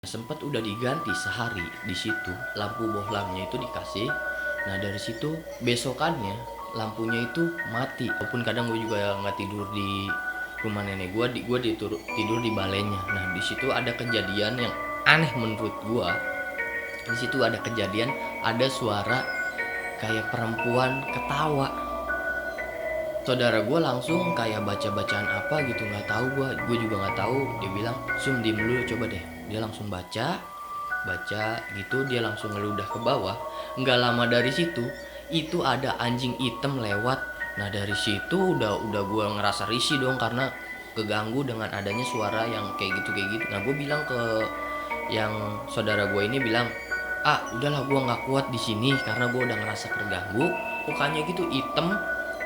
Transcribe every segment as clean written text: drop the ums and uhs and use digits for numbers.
Sempat udah diganti sehari di situ, lampu bohlamnya itu dikasih. Nah dari situ besokannya lampunya itu mati. Walaupun kadang gue juga nggak tidur di rumah nenek gue tidur di balainya. Nah di situ ada kejadian yang aneh menurut gue. Di situ ada kejadian, ada suara kayak perempuan ketawa. Saudara gue langsung kayak baca-bacaan apa gitu, nggak tahu, gue juga nggak tahu. Dia bilang, "Sum, diem dulu coba deh." Dia langsung baca gitu, dia langsung ngeludah ke bawah. Nggak lama dari situ itu ada anjing hitam lewat. Nah dari situ udah gue ngerasa risih dong, karena keganggu dengan adanya suara yang kayak gitu. Nah gue bilang ke yang saudara gue ini, bilang, udahlah, gue nggak kuat di sini karena gue udah ngerasa terganggu. Mukanya gitu hitam,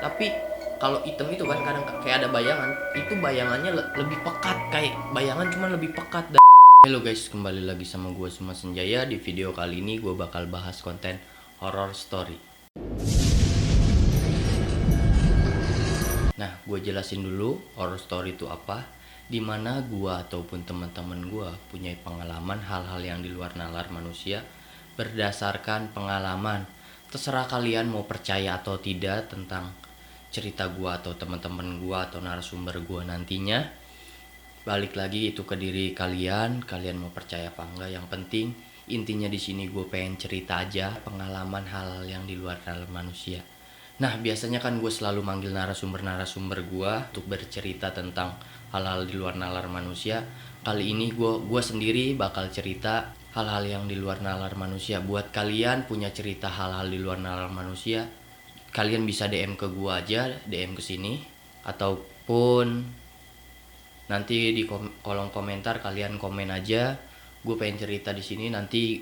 tapi kalau hitam itu kan kadang kayak ada bayangan, itu bayangannya lebih pekat, kayak bayangan cuman lebih pekat. Halo guys, kembali lagi sama gue Suma Senjaya. Di video kali ini gue bakal bahas konten horror story. Nah, gue jelasin dulu horror story itu apa. Dimana gue ataupun teman-teman gue punya pengalaman hal-hal yang di luar nalar manusia berdasarkan pengalaman. Terserah kalian mau percaya atau tidak tentang cerita gue atau teman-teman gue atau narasumber gue nantinya. Balik lagi itu ke diri kalian mau percaya apa enggak. Yang penting intinya di sini gue pengen cerita aja pengalaman hal yang di luar nalar manusia. Nah biasanya kan gue selalu manggil narasumber gue untuk bercerita tentang hal-hal di luar nalar manusia. Kali ini gue sendiri bakal cerita hal-hal yang di luar nalar manusia. Buat kalian punya cerita hal-hal di luar nalar manusia, kalian bisa DM ke gue aja, DM ke sini, ataupun nanti di kolom komentar kalian komen aja. Gue pengen cerita di sini, nanti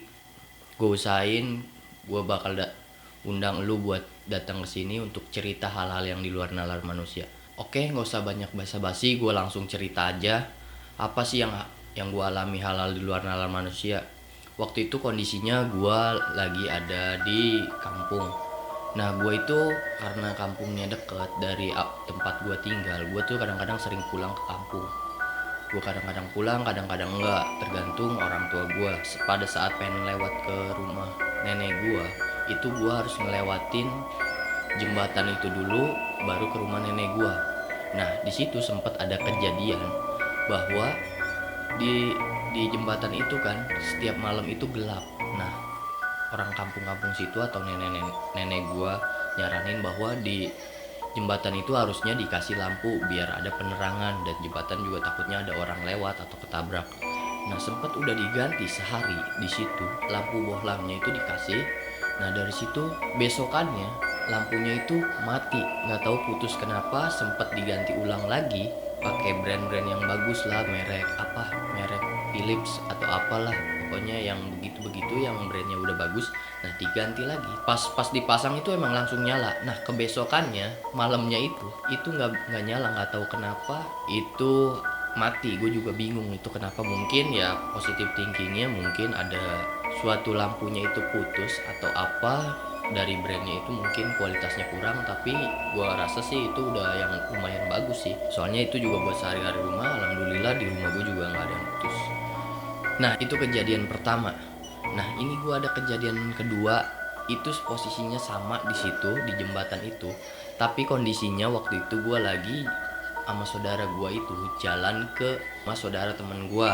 gue usahain gue bakal undang lu buat datang ke sini untuk cerita hal-hal yang di luar nalar manusia. Oke, nggak usah banyak basa-basi, gue langsung cerita aja. Apa sih yang gue alami hal-hal di luar nalar manusia? Waktu itu kondisinya gue lagi ada di kampung. Nah gue itu karena kampungnya deket dari tempat gue tinggal, gue tuh kadang-kadang sering pulang ke kampung. Gue kadang-kadang pulang, kadang-kadang enggak, tergantung orang tua gue. Pada saat pengen lewat ke rumah nenek gue, itu gue harus ngelewatin jembatan itu dulu, baru ke rumah nenek gue. Nah di situ sempat ada kejadian bahwa di jembatan itu kan setiap malam itu gelap. Nah orang kampung-kampung situ atau nenek gue nyaranin bahwa di jembatan itu harusnya dikasih lampu biar ada penerangan, dan jembatan juga takutnya ada orang lewat atau ketabrak. Nah sempat udah diganti sehari di situ, lampu bohlamnya itu dikasih. Nah dari situ besokannya lampunya itu mati, nggak tahu putus kenapa. Sempat diganti ulang lagi pakai brand-brand yang bagus lah, merek Philips atau apalah, pokoknya yang begitu yang brandnya udah bagus. Nah diganti lagi, pas dipasang itu emang langsung nyala. Nah kebesokannya malamnya itu nggak nyala, nggak tahu kenapa itu mati. Gue juga bingung itu kenapa. Mungkin ya positive thinkingnya, mungkin ada suatu lampunya itu putus atau apa dari brandnya itu, mungkin kualitasnya kurang. Tapi gue rasa sih itu udah yang lumayan bagus sih, soalnya itu juga buat sehari-hari rumah. Alhamdulillah di rumah gue juga nggak ada yang putus. Nah itu kejadian pertama. Nah ini gue ada kejadian kedua, itu posisinya sama di situ di jembatan itu, tapi kondisinya waktu itu gue lagi sama saudara gue itu jalan ke sama saudara temen gue.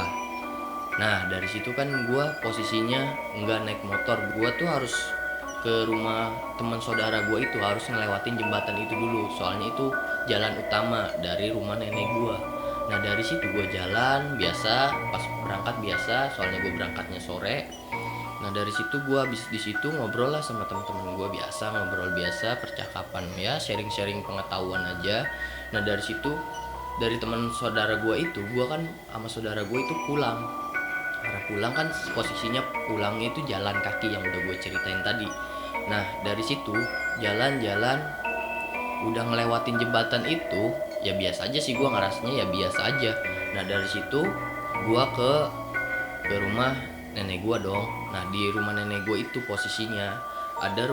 Nah dari situ kan gue posisinya nggak naik motor, gue tuh harus ke rumah teman saudara gue itu harus ngelewatin jembatan itu dulu, soalnya itu jalan utama dari rumah nenek gue. Nah dari situ gue jalan biasa, pas berangkat biasa, soalnya gue berangkatnya sore. Nah dari situ gue habis di situ ngobrol lah sama teman-teman gue, biasa ngobrol biasa, percakapan ya, sharing-sharing pengetahuan aja. Nah dari situ, dari teman saudara gue itu, gue kan sama saudara gue itu pulang. Karena pulang kan posisinya pulangnya itu jalan kaki yang udah gue ceritain tadi. Nah dari situ jalan-jalan udah ngelewatin jembatan itu, ya biasa aja sih, gue ngerasanya ya biasa aja. Nah dari situ gue ke rumah nenek gue dong. Nah di rumah nenek gue itu posisinya ada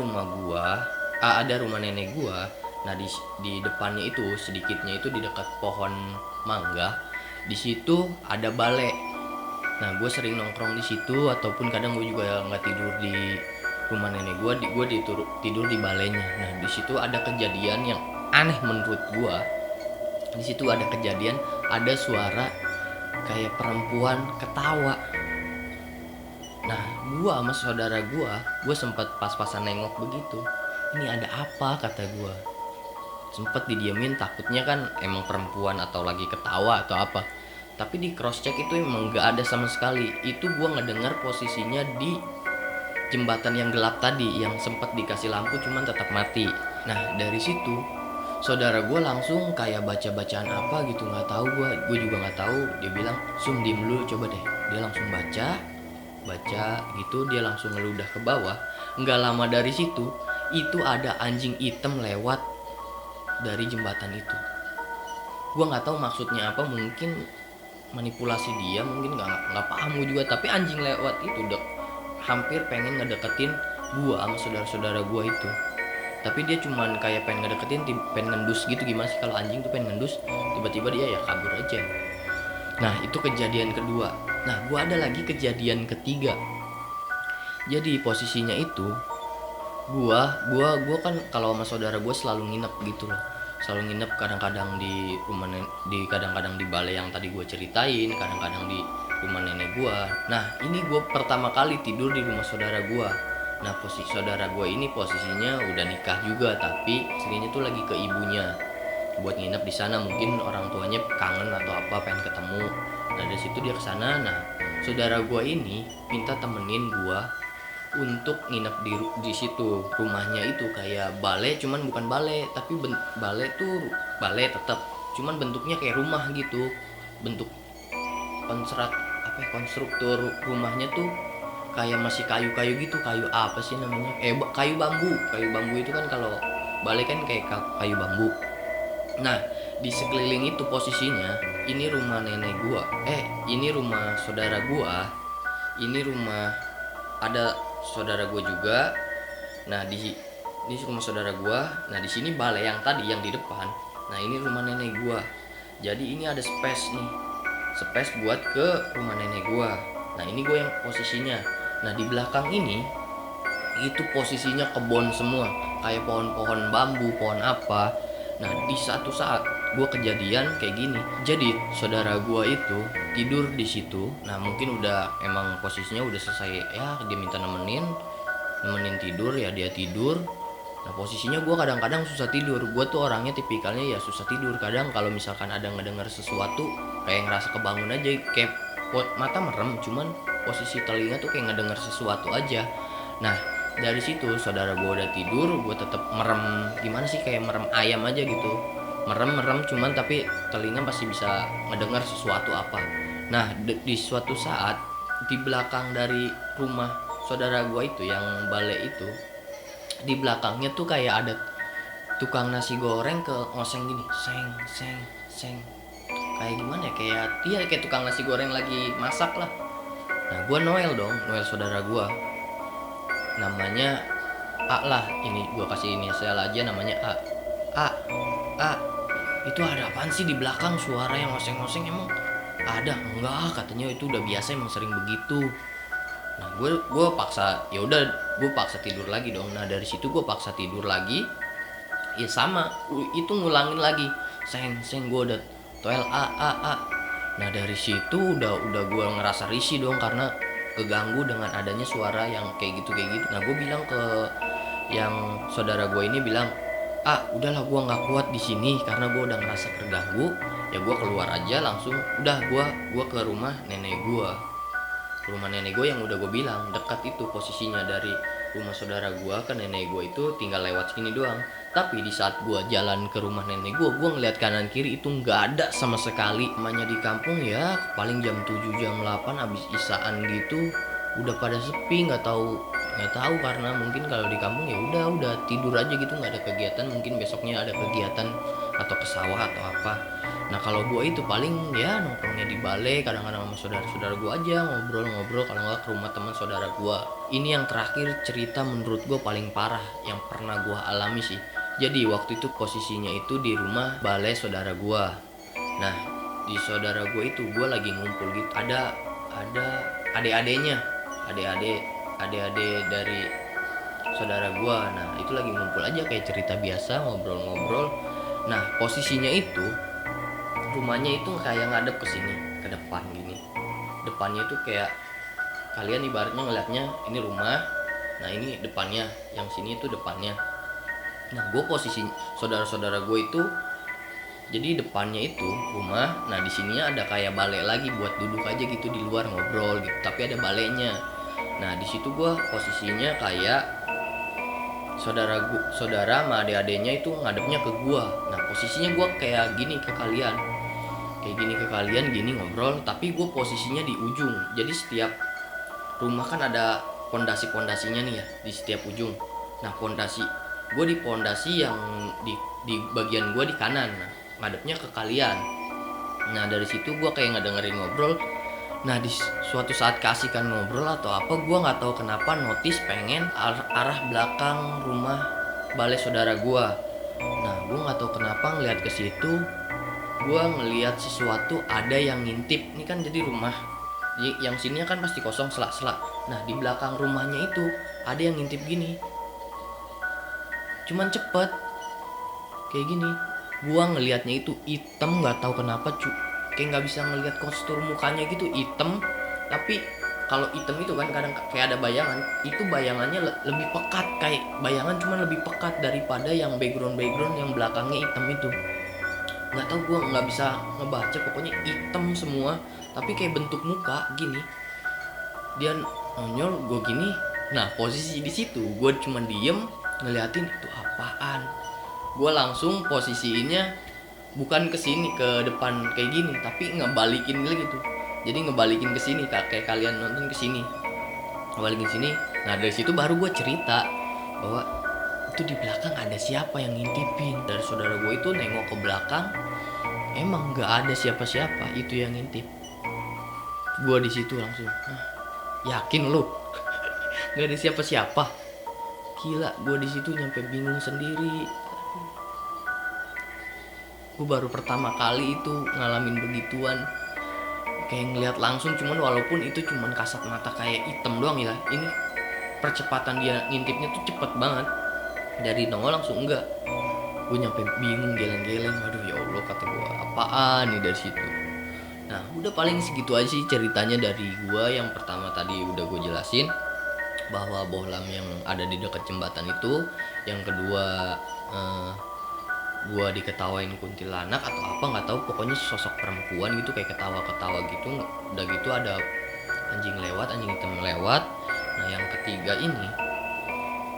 ada rumah nenek gue. Nah di depannya itu sedikitnya itu di dekat pohon mangga, di situ ada balai. Nah, gue sering nongkrong di situ ataupun kadang gue juga nggak tidur di rumah nenek gue, gue tidur di balainya. Nah, di situ ada kejadian yang aneh menurut gue. Di situ ada kejadian, ada suara kayak perempuan ketawa. Nah, gue sama saudara gue sempet pas-pasan nengok begitu. Ini ada apa, kata gue. Sempet didiemin, takutnya kan emang perempuan atau lagi ketawa atau apa. Tapi di cross check itu emang gak ada sama sekali. Itu gue ngedengar posisinya di jembatan yang gelap tadi, yang sempat dikasih lampu cuman tetap mati. Nah, dari situ saudara gue langsung kayak baca-bacaan apa gitu, nggak tahu, gue juga nggak tahu. Dia bilang, "Sum, diem dulu, coba deh." Dia langsung baca gitu, dia langsung ngeludah ke bawah. Nggak lama dari situ, itu ada anjing hitam lewat dari jembatan itu. Gue nggak tahu maksudnya apa, mungkin manipulasi dia, mungkin nggak paham gue juga. Tapi anjing lewat itu hampir pengen ngedeketin gue sama saudara-saudara gue itu. Tapi dia cuman kayak pengen ngedeketin, pengen ngendus gitu. Gimana sih kalau anjing tuh pengen ngendus, tiba-tiba dia ya kabur aja. Nah, itu kejadian kedua. Nah, gue ada lagi kejadian ketiga. Jadi posisinya itu gua kan kalau sama saudara gue selalu nginep gitu loh. Selalu nginep kadang-kadang di rumah kadang-kadang di balai yang tadi gue ceritain, kadang-kadang di rumah nenek gue. Nah, ini gue pertama kali tidur di rumah saudara gue. Nah, posisi saudara gue ini posisinya udah nikah juga, tapi istrinya tuh lagi ke ibunya buat nginep di sana. Mungkin orang tuanya kangen atau apa, pengen ketemu. Nah, dari situ dia kesana. Nah, saudara gue ini minta temenin gue untuk nginep di situ. Rumahnya itu kayak balai, cuman bukan balai, tapi balai tuh balai tetap, cuman bentuknya kayak rumah gitu. Bentuk konstruktur rumahnya tuh kayak masih kayu-kayu gitu. Kayu apa sih namanya, kayu bambu itu kan. Kalau balai kan kayak kayu bambu. Nah, di sekeliling itu posisinya, ini rumah nenek gua, ini rumah saudara gua, ini rumah ada saudara gua juga. Nah, di ini rumah saudara gua. Nah, di sini balai yang tadi yang di depan. Nah, ini rumah nenek gua. Jadi ini ada space nih, space buat ke rumah nenek gua. Nah, ini gua yang posisinya. Nah, di belakang ini itu posisinya kebun semua, kayak pohon-pohon bambu, pohon apa. Nah, di satu saat gue kejadian kayak gini. Jadi saudara gue itu tidur di situ. Nah, mungkin udah emang posisinya udah selesai ya, dia minta nemenin tidur ya, dia tidur. Nah, posisinya gue kadang-kadang susah tidur. Gue tuh orangnya tipikalnya ya susah tidur. Kadang kalau misalkan ada ngedengar sesuatu, kayak ngerasa kebangun aja, kayak mata merem, cuman posisi telinga tuh kayak ngedengar sesuatu aja. Nah, dari situ saudara gue udah tidur, gue tetap merem. Gimana sih, kayak merem ayam aja gitu, merem cuman tapi telinga pasti bisa ngedengar sesuatu apa. Nah, di suatu saat di belakang dari rumah saudara gue itu yang balai itu, di belakangnya tuh kayak ada tukang nasi goreng ke ngoseng gini, seng seng seng. Kayak gimana ya, kayak tukang nasi goreng lagi masak lah. Nah, gue noel saudara gue, namanya A lah, ini gue kasih inisial aja, namanya A. A, itu ada apaan sih di belakang, suara yang ngoseng-ngoseng? Emang ada? Enggak, katanya itu udah biasa, emang sering begitu. Nah, gue paksa, ya udah, gue paksa tidur lagi dong. Nah, dari situ gue paksa tidur lagi, ya sama itu ngulangin lagi, seng gue udah toel A. Nah, dari situ udah gue ngerasa risih dong, karena keganggu dengan adanya suara yang kayak gitu. Nah, gue bilang ke yang saudara gue ini, bilang, udahlah, gue nggak kuat di sini karena gue udah ngerasa terganggu. Ya gue keluar aja langsung. Udah, gue ke rumah nenek gue. Rumah nenek gue yang udah gue bilang dekat itu posisinya. Dari rumah saudara gue ke nenek gue itu tinggal lewat sini doang. Tapi di saat gue jalan ke rumah nenek gue ngeliat kanan kiri itu nggak ada sama sekali. Namanya di kampung ya, paling jam 7 jam 8 abis isaan gitu udah pada sepi. Nggak tahu karena mungkin kalau di kampung ya udah tidur aja gitu, nggak ada kegiatan. Mungkin besoknya ada kegiatan atau ke sawah atau apa. Nah, kalau gue itu paling ya nongkrongnya di balai, kadang-kadang sama saudara-saudara gue aja ngobrol-ngobrol, kalau nggak ke rumah teman saudara gue. Ini yang terakhir cerita menurut gue paling parah yang pernah gue alami sih. Jadi waktu itu posisinya itu di rumah balai saudara gue. Nah, di saudara gue itu gue lagi ngumpul gitu, ada adik-adiknya, adik-adik dari saudara gua. Nah itu lagi ngumpul aja kayak cerita biasa, ngobrol-ngobrol. Nah posisinya itu rumahnya itu kayak ngadep ke sini, ke depan gini. Depannya itu kayak kalian ibaratnya ngeliatnya ini rumah, nah ini depannya, yang sini itu depannya. Nah gue posisi saudara-saudara gue itu jadi depannya itu rumah, nah di sininya ada kayak balai lagi buat duduk aja gitu di luar ngobrol gitu, tapi ada balainya. Nah di situ gue posisinya kayak saudara sama adik-adiknya itu ngadepnya ke gue. Nah posisinya gue kayak gini ke kalian, gini ngobrol, tapi gue posisinya di ujung. Jadi setiap rumah kan ada pondasinya nih ya di setiap ujung. Nah pondasi gue di pondasi yang di bagian gue di kanan, nah ngadepnya ke kalian. Nah dari situ gue kayak ngedengerin ngobrol. Nah di suatu saat keasikan ngobrol atau apa, gue nggak tahu kenapa notice pengen arah belakang rumah balai saudara gue. Nah gue nggak tahu kenapa ngeliat ke situ, gue ngeliat sesuatu ada yang ngintip. Ini kan jadi rumah yang sininya kan pasti kosong selak-selak. Nah di belakang rumahnya itu ada yang ngintip gini, cuman cepet kayak gini. Gua ngelihatnya itu hitam, nggak tahu kenapa kayak nggak bisa ngelihat kostur mukanya gitu, hitam. Tapi kalau hitam itu kan kadang kayak ada bayangan, itu bayangannya lebih pekat, kayak bayangan cuman lebih pekat daripada yang background yang belakangnya hitam itu. Nggak tahu, gue nggak bisa ngebaca, pokoknya hitam semua, tapi kayak bentuk muka gini. Dia nonyol gue gini. Nah posisi di situ gue cuma diem ngeliatin itu apaan. Gue langsung posisinya bukan ke sini ke depan kayak gini, tapi ngebalikin gitu. Jadi ngebalikin ke sini kayak kalian nonton ke sini, ngebalikin sini. Nah dari situ baru gue cerita bahwa itu di belakang ada siapa yang ngintipin. Dari saudara gue itu nengok ke belakang, emang nggak ada siapa-siapa, itu yang ngintip. Gue di situ langsung, yakin lu nggak ada siapa-siapa? Gila, gue di situ nyampe bingung sendiri. Gue baru pertama kali itu ngalamin begituan, kayak ngeliat langsung. Cuman walaupun itu cuman kasat mata kayak hitam doang ya, ini percepatan dia ngintipnya tuh cepet banget. Dari nongol langsung enggak. Gue nyampe bingung, geleng-geleng. Aduh ya Allah, kata gue apaan nih dari situ. Nah udah paling segitu aja sih ceritanya dari gue. Yang pertama tadi udah gue jelasin bahwa bohlam yang ada di dekat jembatan itu. Yang kedua gue diketawain kuntilanak atau apa nggak tahu, pokoknya sosok perempuan gitu kayak ketawa-ketawa gitu. Udah gitu ada anjing hitam lewat. Nah yang ketiga ini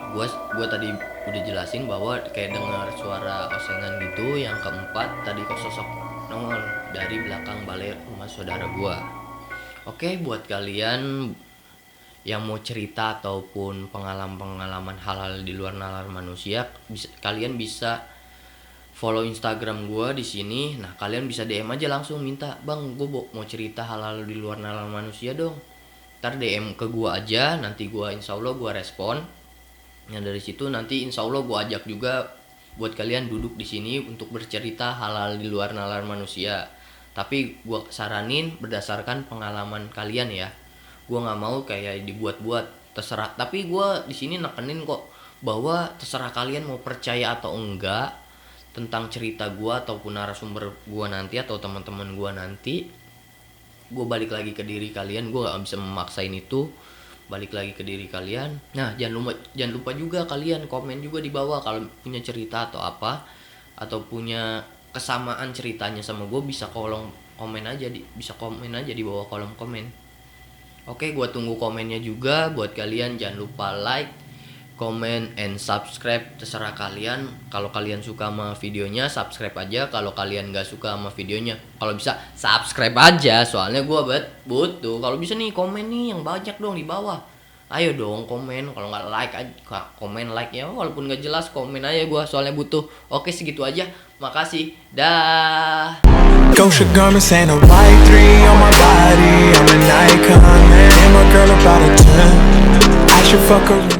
gue tadi udah jelasin bahwa kayak dengar suara osengan gitu. Yang keempat tadi kok sosok nongol dari belakang balai rumah saudara gue. Oke, buat kalian yang mau cerita ataupun pengalaman hal-hal di luar nalar manusia, kalian bisa follow Instagram gue di sini. Nah kalian bisa DM aja langsung, minta bang gue mau cerita hal-hal di luar nalar manusia dong. Ntar DM ke gue aja, nanti gue insya Allah gue respon. Yang dari situ nanti insya Allah gue ajak juga buat kalian duduk di sini untuk bercerita hal-hal di luar nalar manusia. Tapi gue saranin berdasarkan pengalaman kalian ya. Gue nggak mau kayak dibuat-buat, terserah. Tapi gue di sini nekenin kok bahwa terserah kalian mau percaya atau enggak tentang cerita gue ataupun narasumber gue nanti atau teman-teman gue nanti. Gue balik lagi ke diri kalian, gue nggak bisa memaksain itu. Balik lagi ke diri kalian. Nah jangan lupa juga kalian komen juga di bawah kalau punya cerita atau apa, atau punya kesamaan ceritanya sama gue, bisa komen aja di bawah kolom komen. Oke, gue tunggu komennya juga. Buat kalian jangan lupa like, comment, and subscribe, terserah kalian. Kalau kalian suka sama videonya subscribe aja, kalau kalian gak suka sama videonya kalau bisa subscribe aja, soalnya gue butuh. Kalau bisa nih komen nih yang banyak dong di bawah, ayo dong komen. Kalau nggak like aja komen, like ya walaupun nggak jelas, komen aja gue soalnya butuh. Oke, segitu aja, makasih, dah. Gosha garments and a white 3 on my body. I'm an icon, man. And my girl about a 10. I should fuck her.